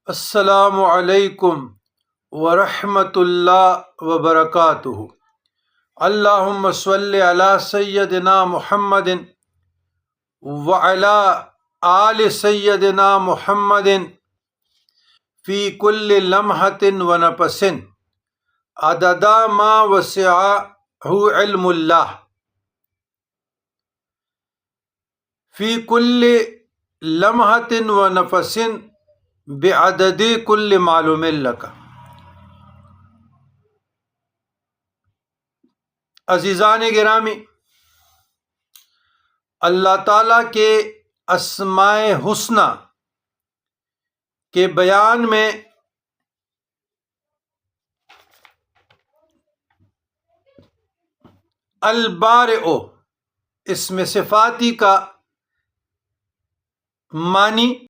السلام علیکم ورحمۃ اللہ وبرکاتہ۔ اللہم صلی علی سیدنا محمد وعلی آل سیدنا محمد فی کل لمحۃ ونفس عدد ما وسعہ علم اللہ، فی کل لمحۃ ونفس بعدد کل معلوم لک۔ عزیزان گرامی، اللہ تعالیٰ کے اسماء حسنی کے بیان میں البارئ اسم صفاتی کا معنی